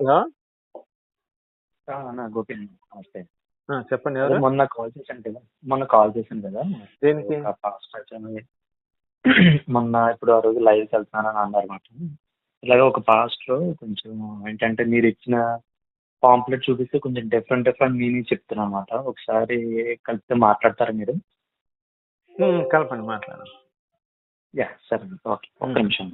Hello. అన్న గోపి నమస్తే. చెప్పండి ఎవరు? మొన్న కాల్ చేశాను కదా దేనికి? ఒక పాస్టర్ మొన్న ఇప్పుడు ఆ రోజు లైవ్కి వెళ్తున్నానని అన్నారు మాట. ఇలాగ ఒక పాస్టర్ కొంచెం ఏంటంటే మీరు ఇచ్చిన పాంప్లెట్ చూపిస్తే కొంచెం డిఫరెంట్ మీనింగ్ చెప్తున్నా అనమాట. ఒకసారి కలిపితే మాట్లాడతారా మీరు? కలపండి, మాట్లాడండి. యా సరే ఓకే, ఒక్క నిమిషం.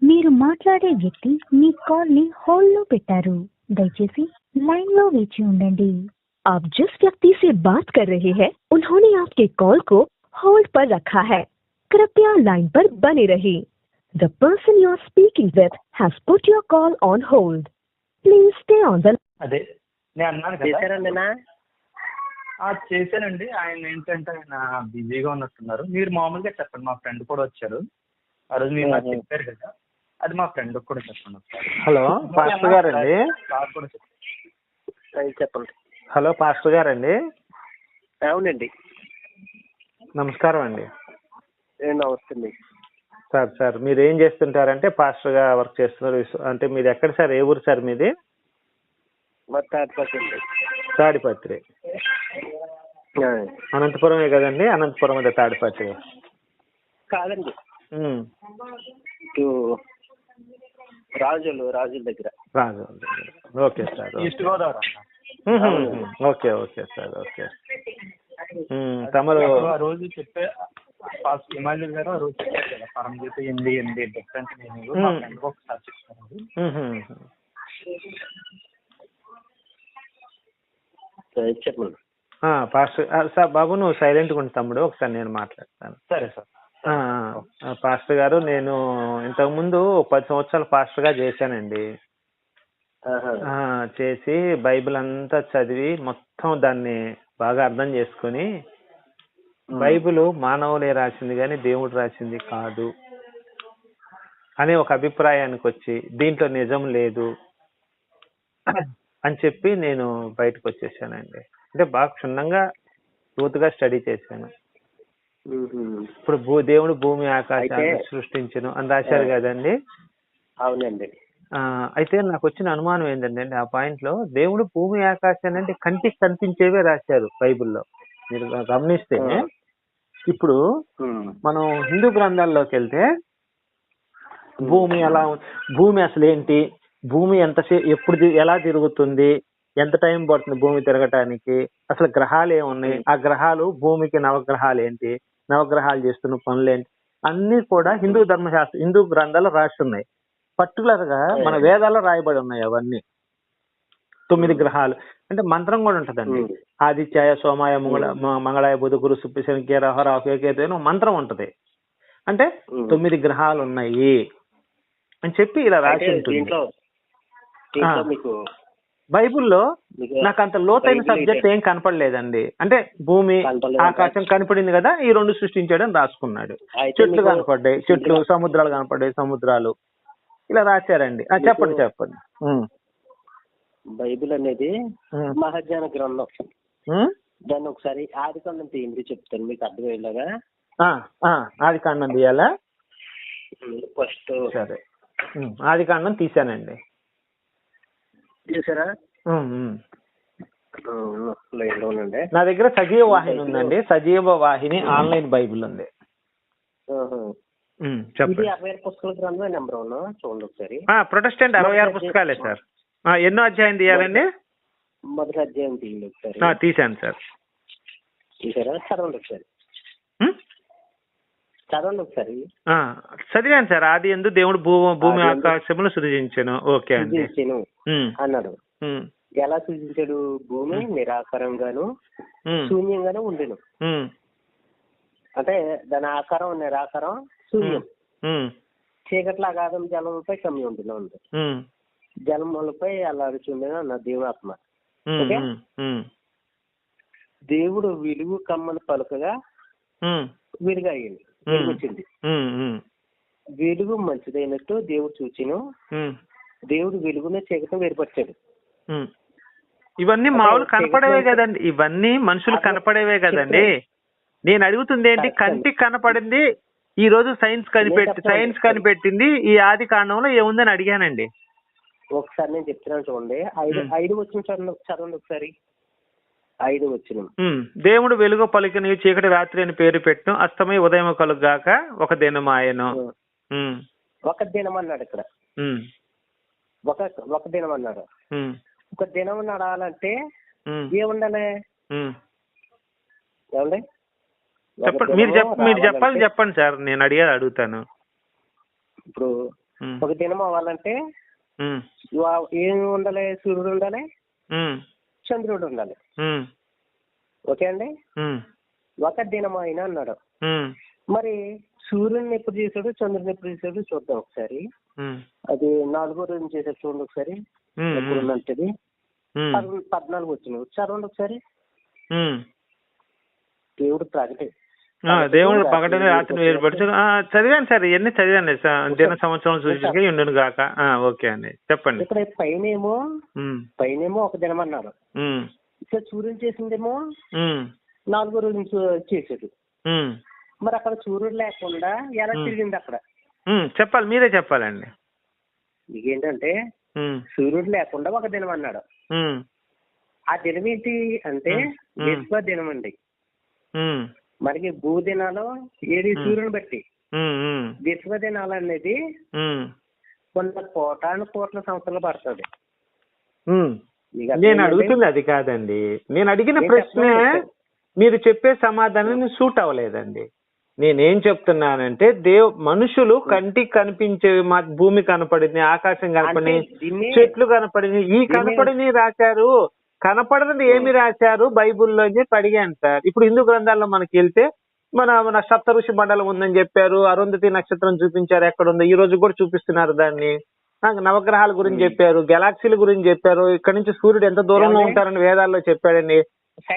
మీరు మాట్లాడే వ్యక్తి మీ కాల్ ని होल्ड లో పెట్టారు. దయచేసి लाइन లో వేచి ఉండండి. आप जिस व्यक्ति से बात कर रहे हैं उन्होंने आपके कॉल को होल्ड पर रखा है. कृपया लाइन पर बने रहिए. The person you are speaking with has put your call on hold. Please stay on the. అదే నేను అన్నాను కదా. చేశారండినా? చేశానండి. ఆయన ఏంటంటే ఆయన బిజీగా ఉన్నట్టున్నారు. మీరు మామూలుగా చెప్పండి. మా ఫ్రెండ్ కూడా వచ్చారు ఆ రోజు, మీరు నాకు చెప్పారు కదా, అది మా ఫ్రెండ్ కూడా చెప్పండి ఒకసారి. హలో పాస్టర్ గారండి. చెప్పండి. హలో పాస్టర్ గారండి. అవునండి, నమస్కారం అండి. నమస్తే. సార్ మీరు ఏం చేస్తుంటారంటే పాస్టర్ గా వర్క్ చేస్తున్నారు అంటే మీరు ఎక్కడ సార్? ఏ ఊరు సార్ మీది? తాడిపత్రి. అనంతపురమే కదండి? అనంతపురం అదే తాడిపత్రి కాదండి, రాజుల దగ్గర. Okay sir. East Godavari. Okay sir. Okay. తమరు ఆ రోజు చెప్పే హిమాలయ గారు ఆ రోజు చెప్పారు కదా, పరమగీత 8 డిఫరెంట్ మీనింగ్. మా ఫ్రెండ్ ఒకసారి చెప్తారు. చెప్పండి. పాస్టర్ సార్ బాబు నువ్వు సైలెంట్గా ఉండి తమ్ముడు, ఒకసారి నేను మాట్లాడతాను. సరే సార్. పాస్టర్ గారు, నేను ఇంతకుముందు 10 సంవత్సరాలు పాస్టర్ గా చేశానండి. చేసి బైబిల్ అంతా చదివి మొత్తం దాన్ని బాగా అర్థం చేసుకుని, బైబిల్ మానవులే రాసింది కానీ దేవుడు రాసింది కాదు అనే ఒక అభిప్రాయానికి వచ్చి దీంట్లో నిజం లేదు అని చెప్పి నేను బయటకు వచ్చేసానండి. అంటే బాగా క్షుణ్ణంగా లోతుగా స్టడీ చేశాను. ఇప్పుడు దేవుడు భూమి ఆకాశాన్ని సృష్టించును అని రాశారు కదండి. అవునండి. అయితే నాకు వచ్చిన అనుమానం ఏంటంటే ఆ పాయింట్ లో దేవుడు భూమి ఆకాశాన్ని అంటే కంటికి కనిపించేవే రాశారు బైబిల్లో. మీరు గమనిస్తే ఇప్పుడు మనం హిందూ గ్రంథాల్లోకి వెళ్తే భూమి అసలు ఏంటి, భూమి ఎప్పుడు ఎలా తిరుగుతుంది, ఎంత టైం పడుతుంది భూమి తిరగటానికి, అసలు గ్రహాలు ఏమున్నాయి, ఆ గ్రహాలు భూమికి నవగ్రహాలు ఏంటి, నవగ్రహాలు చేస్తున్న పనులేంటి, అన్ని కూడా హిందూ గ్రంథాలు రాసి ఉన్నాయి. పర్టికులర్ గా మన వేదాల్లో రాయబడి ఉన్నాయి అవన్నీ. 9 గ్రహాలు అంటే మంత్రం కూడా ఉంటదండి. ఆదిత్యాయ సోమాయ మంగళాయ బుధ గురు శుక్ర శని రాహు రాహు కేతు మంత్రం ఉంటది. అంటే 9 గ్రహాలు ఉన్నాయి అని చెప్పి ఇలా రాసి ఉంటుంది బైబుల్లో. నాకు అంత లోతైన సబ్జెక్ట్ ఏం కనపడలేదండి. అంటే భూమి ఆకాశం కనపడింది కదా, ఈ 2 సృష్టించాడని రాసుకున్నాడు. చెట్లు కనపడ్డాయి, చెట్లు, సముద్రాలు కనపడ్డాయి, సముద్రాలు, ఇలా రాశారండి. చెప్పండి. బైబిల్ అనేది మహాజ్ఞాన గ్రంథం. దాన్ని ఒకసారి ఆది కాండం తీయండి, చెప్తాను మీకు అర్థమయ్యేలాగా. ఆది కాండం తీయాలా? ఫస్ట్ సరే, ఆది కాండం తీసానండి. చూసారా? నా దగ్గర సజీవ వాహిని ఉందండి. సజీవ వాహిని ఆన్లైన్ బైబిల్ ఉంది. ఇది 66 పుస్తకాల గ్రంథం నెంబర్ 1. చూడండి ఒకసారి. ప్రొటెస్టెంట్ 66 పుస్తకాలే సార్. ఎన్నో అధ్యాయం తీయాలండి? మొదటి అధ్యాయం తీయండి ఒకసారి. తీసాను సార్. తీసారా? చదవండి ఒకసారి. చదివాను సార్. ఆది యందు దేవుడు భూమి ఆకాశములు సృజించెను. ఓకే అండి అన్నాడు. ఎలా సృజించాడు? భూమి నిరాకారంగాను శూన్యంగాను ఉండెను. అంటే దాని ఆకారం నిరాకారం, శూన్యం. చీకట్ల అగాధం జలములపై కమ్మి ఉంటుంది. జలములపై అల్లాడుచుండెను అన్న దేవుడు ఆత్మ. ఓకే, దేవుడు వెలుగు కమ్మని పలుకగా వెలుగు అయ్యింది, వెలుగు వచ్చింది. వెలుగు మంచిదైనట్టు దేవుడు చూచెను. దేవుడు వెలుగునే చీకటిని వేరుపరిచాడు. ఉమ్. ఇవన్నీ మామూలు కనపడేవే కదండి, ఇవన్నీ మనుషులు కనపడేవే కదండి. నేను అడుగుతుంది ఏంటి, కంటికి కనపడింది ఈ రోజు సైన్స్ కనిపెట్టింది ఈ ఆది కాండంలో ఏముందని అడిగానండి. ఒకసారి నేను చెప్తున్నాను చూడండి. 5 వచ్చిన చదవండి ఒకసారి. 5 వచ్చిన. దేవుడు వెలుగు పలికిన చీకటి రాత్రి అని పేరు పెట్టు, అస్తమయ ఉదయం కలుగాక ఒక దినమాయను. ఒక దినం అన్నాడు ఇక్కడ. ఒక దినం అన్నాడు. ఒక దినం నడాలంటే ఏముండాలి ఏమండి? మీరు చెప్పండి సార్, నేను అడుగుతాను. ఇప్పుడు ఒక దినం అవ్వాలంటే ఏమి ఉండాలి? సూర్యుడు ఉండాలి, చంద్రుడు ఉండాలి. ఓకే అండి. ఒక దినం అయినా అన్నాడు. మరి సూర్యుడిని ఎప్పుడు చేశాడు, చంద్రుడిని ఎప్పుడు చేశాడు చూద్దాం ఒకసారి. అది 4వ రోజు చేశాడు చూడండి ఒకసారి. ఎప్పుడు ఉందంటది 14 వచ్చిన చదవండి ఒకసారి. దేవుడు ప్రకటి దేవుడు పగటిని రాత్రిని వేరుపడుచు చదివాను సార్, ఇవన్నీ చదివాను. దిన సంవత్సరం సూచించగా ఉండును గాక. ఓకే అండి, చెప్పండి. ఇక్కడ పైనేమో ఒక దినం అన్నారు. ఇక్కడ సూర్యుడు చేసిందేమో 4వ రోజు చేసాడు. మరి అక్కడ సూర్యుడు లేకుండా ఎలా తిరిగింది అక్కడ? చెప్పాలి, మీరే చెప్పాలండి. మీకేంటంటే సూర్యుడు లేకుండా ఒక దినం అన్నాడు. ఆ దినం ఏంటి అంటే విశ్వ దినం అండి. మనకి భూదినాలు 7 సూర్యుని బట్టి. విశ్వ దినాలు అనేది కొన్ని కోట్ల సంవత్సరాలు పడుతుంది. నేను అడుగుతుంది అది కాదండి, నేను అడిగిన ప్రశ్న మీరు చెప్పే సమాధానం సూట్ అవ్వలేదండి. నేనేం చెప్తున్నానంటే మనుషులు కంటికి కనిపించే భూమి కనపడింది, ఆకాశం కనపడింది, చెట్లు కనపడింది, ఈ కనపడిని రాశారు, కనపడనిది ఏమి రాశారు బైబుల్లో అని చెప్పి అడిగాను సార్. ఇప్పుడు హిందూ గ్రంథాల్లో మనకి వెళ్తే మన సప్త ఋషి మండలం ఉందని చెప్పారు, అరుంధతి నక్షత్రం చూపించారు, ఎక్కడ ఉందో ఈ రోజు కూడా చూపిస్తున్నారు దాన్ని. నవగ్రహాల గురించి చెప్పారు, గెలాక్సీల గురించి చెప్పారు, ఇక్కడ నుంచి సూర్యుడు ఎంత దూరంలో ఉంటారని వేదాల్లో చెప్పాడండి.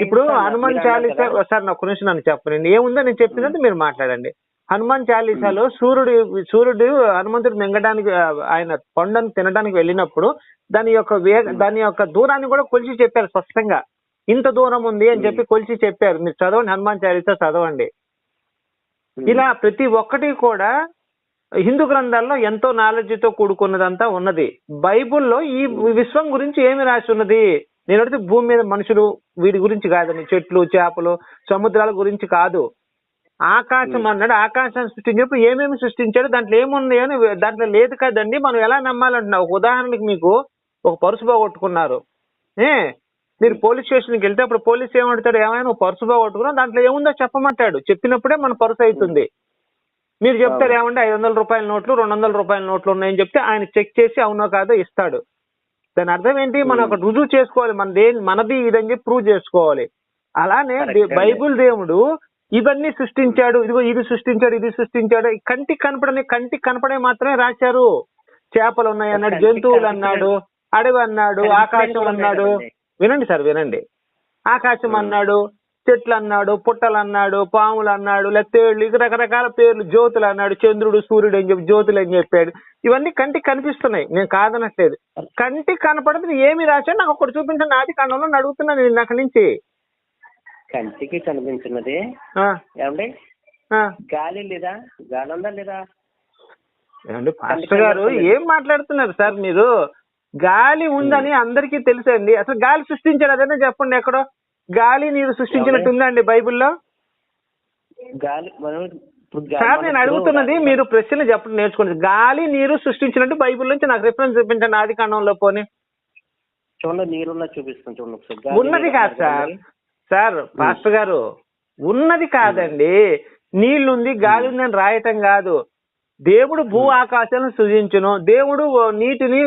ఇప్పుడు హనుమాన్ చాలీసా సార్ నా ఒక నిమిషం నన్ను చెప్పనండి, ఏముందో నేను చెప్పినట్టు మీరు మాట్లాడండి. హనుమాన్ చాలీసాలో సూర్యుడు హనుమంతుడు మింగడానికి ఆయన పండును తినడానికి వెళ్ళినప్పుడు దాని యొక్క దూరాన్ని కూడా కొలిచి చెప్పారు స్పష్టంగా. ఇంత దూరం ఉంది అని చెప్పి కొలిచి చెప్పారు. మీరు చదవండి, హనుమాన్ చాలీసా చదవండి. ఇలా ప్రతి ఒక్కటి కూడా హిందూ గ్రంథాల్లో ఎంతో నాలెడ్జ్తో కూడుకున్నదంతా ఉన్నది. బైబుల్లో ఈ విశ్వం గురించి ఏమి రాసి ఉన్నది? నేను అడిగితే భూమి మీద మనుషులు వీటి గురించి కాదండి, చెట్లు, చేపలు, సముద్రాల గురించి కాదు. ఆకాశం అన్నాడు, ఆకాశాన్ని సృష్టించినప్పుడు ఏమేమి సృష్టించాడు, దాంట్లో ఏముంది అని దాంట్లో లేదు కదండి. మనం ఎలా నమ్మాలంటున్నావు? ఒక ఉదాహరణకి మీకు ఒక పర్సు పోగొట్టుకున్నారు, మీరు పోలీస్ స్టేషన్కి వెళ్తే అప్పుడు పోలీస్ ఏమంటాడు, ఏమైనా నువ్వు పర్సు పోగొట్టుకున్నావు, దాంట్లో ఏముందో చెప్పమంటాడు. చెప్పినప్పుడే మన పర్సు అవుతుంది. మీరు చెప్తారు ఏమంటే 500 రూపాయల నోట్లు, 200 రూపాయల నోట్లు ఉన్నాయని చెప్తే ఆయన చెక్ చేసి అవునో కాదో ఇస్తాడు. దాని అర్థం ఏంటి? మనం ఒక రుజువు చేసుకోవాలి, మనది ఇదని చెప్పి ప్రూవ్ చేసుకోవాలి. అలానే బైబుల్ దేవుడు ఇవన్నీ సృష్టించాడు, ఇదిగో ఇది సృష్టించాడు, ఇది సృష్టించాడు, కంటికి కనపడే మాత్రమే రాశారు. చేపలు ఉన్నాయి అన్నాడు, జంతువులు అన్నాడు, అడవి అన్నాడు, ఆకాశం అన్నాడు. వినండి సార్, వినండి. ఆకాశం అన్నాడు, చెట్లు అన్నాడు, పుట్టలు అన్నాడు, పాములు అన్నాడు, లేకపోతే ఇది రకరకాల పేర్లు, జ్యోతులు అన్నాడు, చంద్రుడు సూర్యుడు అని చెప్పి జ్యోతులు అని చెప్పాడు. ఇవన్నీ కంటికి కనిపిస్తున్నాయి, నేను కాదనట్లేదు. కంటికి కనపడుతుంది ఏమి రాశాడు నాకు ఒకటి చూపించండి. ఆది కాండంలో అడుగుతున్నాను నేను అక్కడి నుంచి. కంటికి కనిపించినది ఏమండి? గాలి లేదా? గాలి ఉందా లేదా? ఏమండి పాస్టర్ గారు ఏం మాట్లాడుతున్నారు సార్ మీరు? గాలి ఉందని అందరికీ తెలుసండి. అసలు గాలి సృష్టించాడు అదైనా చెప్పండి ఎక్కడో. గాలి నీరు సృష్టించినట్టు ఉందండి బైబుల్లో? సార్ నేను అడుగుతున్నది మీరు ప్రశ్నలు చెప్పడం నేర్చుకోండి. గాలి నీరు సృష్టించినట్టు బైబుల్ నుంచి నాకు రిఫరెన్స్ చూపించండి ఆది కాండంలో. పోనీ చూడండి, నీరున్నా చూపిస్తాను చూడండి. ఉన్నది కాదు సార్ పాస్టర్ గారు, ఉన్నది కాదండి. నీళ్లుంది గాలి ఉందని రాయటం కాదు. దేవుడు భూ ఆకాశాలను సృజించును, దేవుడు నీటిని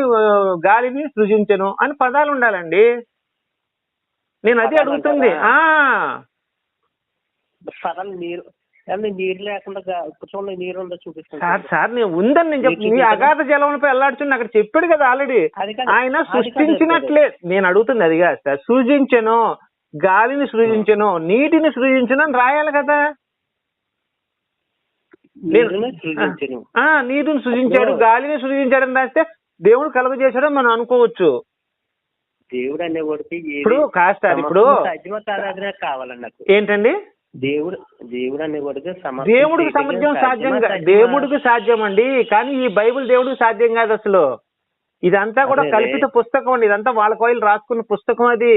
గాలిని సృజించును అని పదాలు ఉండాలండి. నేను అది అడుగుతుంది. నీరు లేకుండా చూడండి, నీరు ఉందో చూపిస్తాను సార్ నేను ఉందని నేను చెప్తుంది. అగాధ జలంపై వెళ్ళాడుచుంది అక్కడ చెప్పాడు కదా ఆల్రెడీ. ఆయన సృష్టించినట్లే నేను అడుగుతుంది అది కాదు సార్. సృజించను, గాలిని సృజించను, నీటిని సృజించను అని రాయాలి కదా. నీటిని సృజించాడు, గాలిని సృజించాడు అని రాస్తే దేవుడు కలుగజేశాడో మనం అనుకోవచ్చు. దేవుడు అనేవాడికి ఇప్పుడు కాస్త ఇప్పుడు సాధ్యమో కాదు అది నాకు కావాలండి. నాకు ఏంటండి దేవుడు అనేవాడికి దేవుడికి సమర్థం సాధ్యం దేవుడికి సాధ్యం అండి, కానీ ఈ బైబిల్ దేవుడికి సాధ్యం కాదు అసలు. ఇదంతా కూడా కల్పిత పుస్తకం అండి, ఇదంతా వాళ్ళ కోయిలు రాసుకున్న పుస్తకం అది.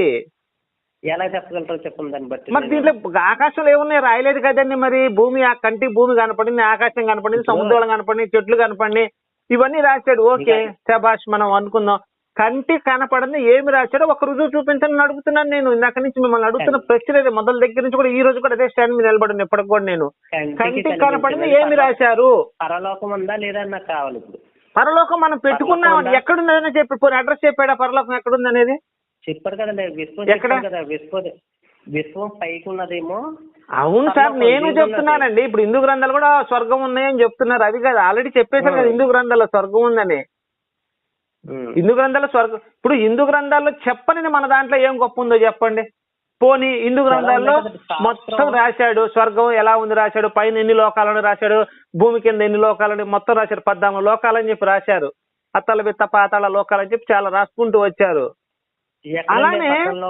ఎలా చెప్పగలరో చెప్పండి దాన్ని బట్టి. మరి దీంట్లో ఆకాశంలో ఏమున్నాయి రాయలేదు కదండి. మరి భూమి కంటికి భూమి కనపడింది, ఆకాశం కనపడింది, సముద్రాలు కనపడింది, చెట్లు కనపడింది, ఇవన్నీ రాశాడు. ఓకే శభాష్ మనం అనుకుందాం. కంటికి కనపడింది ఏమి రాశాడో ఒక రుజువు చూపించని అడుగుతున్నాను నేను. ఇందాక నుంచి మిమ్మల్ని అడుగుతున్న ప్రశ్న మొదల దగ్గర నుంచి కూడా ఈ రోజు కూడా అదే స్టాండ్ మీద నిలబడింది ఎప్పటికి కూడా నేను. కంటికి కనపడింది ఏమి రాశారు? పరలోకం ఉందా లేదా నాకు కావాలి. ఇప్పుడు పరలోకం మనం పెట్టుకున్నామని ఎక్కడుందని చెప్పి పోనీ అడ్రస్ చెప్పాడా పరలోకం ఎక్కడుంది అనేది? చెప్పారు కదండి, విశ్వం పైకి ఉన్నదేమో. అవును సార్, నేను చెప్తున్నానండి. ఇప్పుడు హిందూ గ్రంథాలు కూడా స్వర్గం ఉన్నాయని చెప్తున్నారు. అది కాదు, ఆల్రెడీ చెప్పేశారు కదా హిందూ గ్రంథాల్లో స్వర్గం ఉందని. హిందూ గ్రంథాల్లో స్వర్గం, ఇప్పుడు హిందూ గ్రంథాల్లో చెప్పని మన దాంట్లో ఏం గొప్ప ఉందో చెప్పండి. పోనీ హిందూ గ్రంథాల్లో మొత్తం రాశాడు, స్వర్గం ఎలా ఉంది రాశాడు, పైన ఎన్ని లోకాలను రాశాడు, భూమి కింద ఎన్ని లోకాలని మొత్తం రాశాడు. 14 లోకాలని చెప్పి రాశారు. అత్తల బిత్త పాతాళ లోకాలని చెప్పి చాలా రాసుకుంటూ వచ్చారు. అలానే 3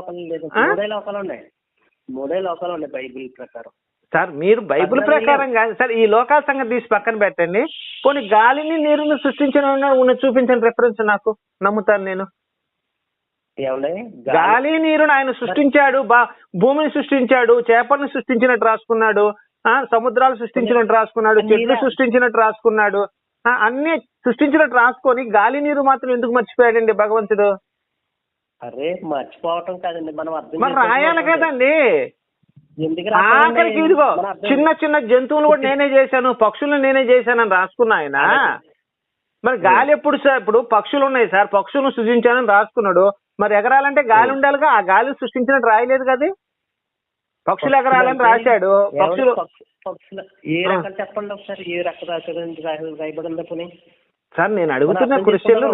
లోకాలు ఉన్నాయి బైబిల్ ప్రకారం. సార్ మీరు బైబిల్ ప్రకారం కాదు సార్, ఈ లోకాల సంగతి తీసి పక్కన పెట్టండి. కొన్ని గాలిని నీరుని సృష్టించిన చూపించండి రిఫరెన్స్, నాకు నమ్ముతాను నేను. గాలి నీరుని ఆయన సృష్టించాడు, భూమిని సృష్టించాడు, చేపలను సృష్టించినట్టు రాసుకున్నాడు, సముద్రాలు సృష్టించినట్టు రాసుకున్నాడు, చెట్లు సృష్టించినట్టు రాసుకున్నాడు, అన్ని సృష్టించినట్టు రాసుకొని గాలి నీరు మాత్రం ఎందుకు మర్చిపోయాడండి భగవంతుడు? అరే మర్చిపోవటం కాదండి, మనం మరి రాయాలి కదండి. ఆఖరికి ఇదిగో చిన్న చిన్న జంతువులు కూడా నేనే చేశాను, పక్షులను నేనే చేశానని రాసుకున్నా ఆయన. మరి గాలి ఎప్పుడు సార్? ఇప్పుడు పక్షులు ఉన్నాయి సార్, పక్షులను సృజించానని రాసుకున్నాడు. మరి ఎగరాలంటే గాలి ఉండాలిగా, ఆ గాలి సృష్టించినట్టు రాయలేదు కదా. పక్షులు ఎగరాలని రాశాడు. పక్షులు ఏ రకాలు చెప్పండి ఒకసారి, ఏ రకం రాయబడింది? సార్ నేను అడుగుతున్న క్వశ్చన్లు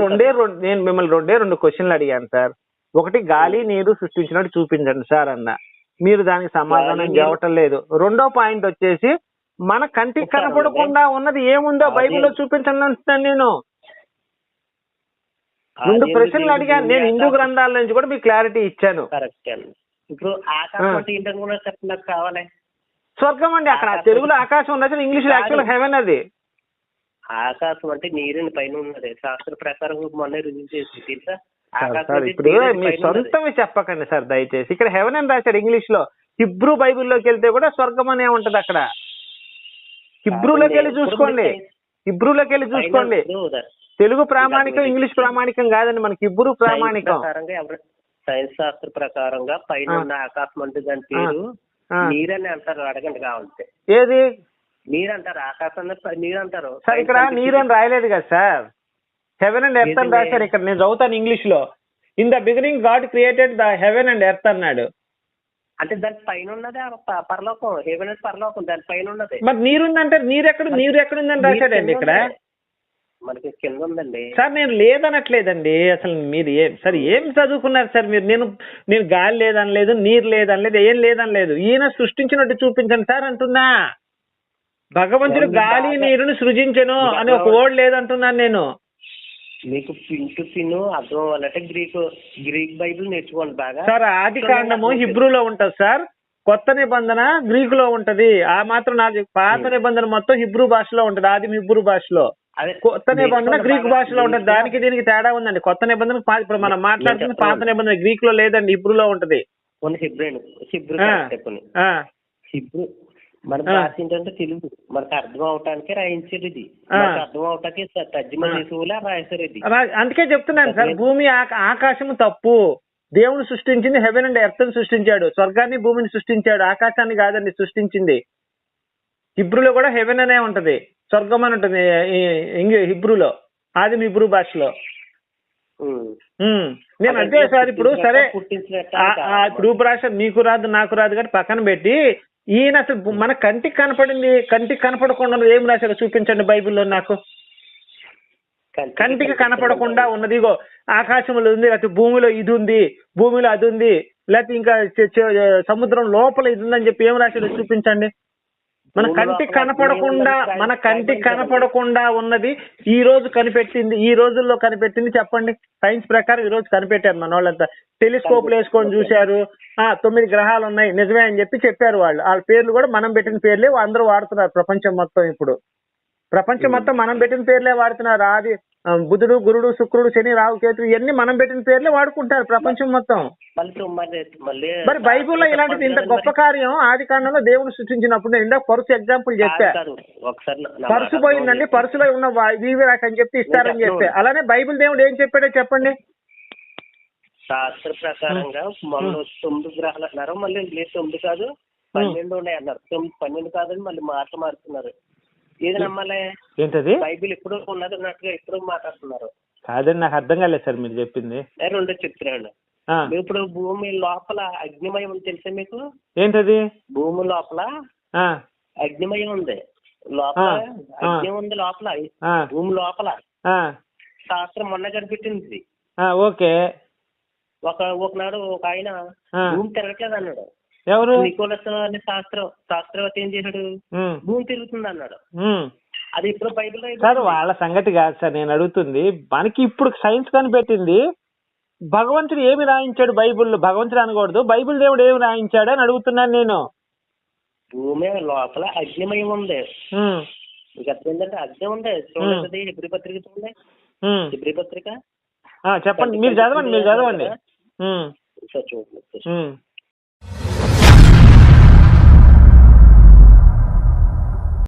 నేను మిమ్మల్ని రెండు క్వశ్చన్లు అడిగాను సార్. ఒకటి గాలి నీరు సృష్టించినట్టు చూపించండి సార్ అన్న, మీరు దానికి సమాధానం చెప్పటం లేదు. రెండో పాయింట్ వచ్చేసి మన కంటికి కనపడకుండా ఉన్నది ఏముందో బైబిల్లో చూపించండి అంటున్నాను నేను. 2 ప్రశ్నలు అడిగాను నేను, హిందూ గ్రంథాల నుంచి కూడా మీకు క్లారిటీ ఇచ్చాను. ఇప్పుడు ఆకాశం కావాలి. స్వర్గం అండి, అక్కడ తెలుగులో ఆకాశం ఉన్నది, ఇంగ్లీష్ లో యాక్చువల్ హెవెన్. అది ఆకాశం అంటే నీరుని పైన ఉన్నది, శాస్త్ర ప్రకారం మొన్న రుజువు చేసి తెలుసా. ఇప్పుడు మీ సొంతమే చెప్పకండి సార్ దయచేసి. ఇక్కడ హెవెన్ అని రాశాడు ఇంగ్లీష్ లో. హిబ్రూ బైబిల్లోకి వెళ్తే కూడా స్వర్గం అనే ఉంటది అక్కడ. హిబ్రూలోకి వెళ్ళి చూసుకోండి, తెలుగు ప్రామాణికం ఇంగ్లీష్ ప్రామాణికం కాదండి, మనకి హిబ్రూ ప్రామాణికం. సైన్స్ శాస్త్ర ప్రకారంగా పైన ఉన్న ఆకాశం అంటే దాని పేరు నీరని అంటారు. అడగండి కావాలంటే ఏది నీరు అంటారు, ఆకాశాన్ని నీరు అంటారు సార్. ఇక్కడ నీరు అని రాయలేదు కదా సార్, హెవెన్ అండ్ ఎర్త్ అని రాశారు. ఇక్కడ నేను చదువుతాను ఇంగ్లీష్ లో. In the beginning God created the heaven and earth అన్నాడు. అంటే దాని పైన ఉన్నది పరలోకం, హెవెన్ అండ్ పరలోకం దాని పైన ఉన్నది. మరి నీరుందంటే నీరు ఎక్కడుందని రాశాడండి ఇక్కడ. మనకి కింద ఉందండి సార్. నేను లేదనట్లేదండి అసలు. మీరు ఏం చదువుకున్నారు సార్ మీరు? నేను గాలి లేదనలేదు, నీరు లేదనలేదు, ఏం లేదనలేదు. ఈయన సృష్టించినట్టు చూపించండి సార్ అంటున్నా. భగవంతుడు గాలి నీరుని సృజించను అని ఒక వర్డ్ లేదంటున్నాను నేను. మీకు పిన్ అర్థం అవ్వాలంటే గ్రీక్ బైబిల్ నేర్చుకోండి బాగా సార్. ఆది కాండము హిబ్రూలో ఉంటది సార్, కొత్త నిబంధన గ్రీకులో ఉంటది. ఆ మాత్రం నాకు పాత నిబంధన మొత్తం హిబ్రూ భాషలో ఉంటది, ఆది హిబ్రూ భాషలో. కొత్త నిబంధన గ్రీక్ భాషలో ఉంటది. దానికి దీనికి తేడా ఉందండి. కొత్త నిబంధన ఇప్పుడు మనం మాట్లాడుతున్న పాత నిబంధన గ్రీక్ లో లేదండి, హిబ్రూలో ఉంటది. హిబ్రూ మన భాష ఏంటంటే తెలుగు, మనకు అర్థం అవటానికి రాయించారు. ఇది అర్థం అవటానికి తర్జుమా చేసేలా రాశారు ఇది. అందుకే చెప్తున్నాను సార్, భూమి ఆకాశము తప్పు. దేవుడు సృష్టించింది హెవెన్ అండ్ ఎర్త్ సృష్టించాడు, స్వర్గాన్ని భూమిని సృష్టించాడు, ఆకాశాన్ని కాదండి సృష్టించింది. హిబ్రూలో కూడా హెవెన్ అనే ఉంటది, స్వర్గం అని ఉంటుంది హిబ్రూలో, ఆది హిబ్రూ భాషలో. నేను అంతే సార్. ఇప్పుడు సరే, ఇప్పుడు భాష మీకు రాదు నాకు రాదు కానీ పక్కన పెట్టి, ఈయన అసలు మన కంటికి కనపడింది, కంటికి కనపడకుండా ఏం రాశారో చూపించండి బైబిల్లో నాకు. కంటికి కనపడకుండా ఉన్నది ఇగో ఆకాశంలో ఉంది, లేకపోతే భూమిలో ఇది ఉంది, భూమిలో అది ఉంది, లేకపోతే ఇంకా సముద్రం లోపల ఇది ఉందని చెప్పి ఏం రాశారో చూపించండి. మన కంటికి కనపడకుండా ఉన్నది ఈ రోజు కనిపెట్టింది, ఈ రోజుల్లో కనిపెట్టింది చెప్పండి. సైన్స్ ప్రకారం ఈ రోజు కనిపెట్టారు మన వాళ్ళంతా. టెలిస్కోప్లు వేసుకొని చూశారు, 9 గ్రహాలు ఉన్నాయి నిజమే అని చెప్పారు వాళ్ళు. వాళ్ళ పేర్లు కూడా మనం పెట్టిన పేర్లే అందరూ వాడుతున్నారు ప్రపంచం మొత్తం. ఇప్పుడు ప్రపంచం మొత్తం మనం పెట్టిన పేర్లే వాడుతున్నారు. ఆది బుధుడు, గురుడు, శుక్రుడు, శని, రాహు, కేతు ఇవన్నీ మనం పెట్టిన పేర్లే వాడుకుంటారు ప్రపంచం మొత్తం. మరి బైబుల్లో ఇలాంటిది ఇంత గొప్ప కార్యం ఆది కాండంలో దేవుడు సృష్టించినప్పుడు నేను ఇందాక పరుసు ఎగ్జాంపుల్ చెప్పా. పరుసు పోయిందండి, పరుసులో ఉన్న వీరాక్ అని చెప్పి ఇస్తారని చెప్పా. అలానే బైబిల్ దేవుడు ఏం చెప్పాడో చెప్పండి. శాస్త్ర ప్రకారంగా మొన్న 9 గ్రహాలు అన్నారు, మళ్ళీ 9 కాదు 12 ఉన్నాయి అన్నారు. 12 కాదని మళ్ళీ మారుతున్నారు. ఏది నమ్మాలి? ఏంటది? బైబిల్ ఎప్పుడు ఉన్నది ఉన్నట్టుగా ఎప్పుడు మాట్లాడుతున్నారు. కాదండి, నాకు అర్థం కాలేదు సార్ మీరు చెప్పింది. రెండో చెప్తున్నాను. ఇప్పుడు భూమి లోపల అగ్నిమయం ఉంది తెలుసా మీకు? ఏంటది? భూమి లోపల అగ్నిమయం ఉంది, లోపల అగ్ని ఉంది లోపల, భూమి లోపల. శాస్త్రం మొన్న కనిపెట్టింది. ఓకే. ఒకనాడు ఒక ఆయన భూమి తిరగట్లేదు అన్నాడు. ఎవరు? నికోలస్ అనే శాస్త్రవేత్త ఏం చేశాడు? భూమి తిరుగుతుంది అన్నాడు. అది ఇప్పుడు బైబిల్ సార్ వాళ్ళ సంగతి కాదు సార్ నేను అడుగుతుంది. మనకి ఇప్పుడు సైన్స్ కనిపెట్టింది. భగవంతుడు ఏమి రాయించాడు బైబిల్లో? భగవంతుడు అనకూడదు, బైబిల్ దేవుడు ఏమి రాయించాడు అని అడుగుతున్నాను నేను. భూమి లోపల అగ్నిమయం ఉంది. మీకు అర్థమైందంటే అగ్ని ఉంది. చూడండి హెబ్రీ పత్రిక చూడండి. హెబ్రీ పత్రిక చెప్పండి, మీరు చదవండి. చూడండి.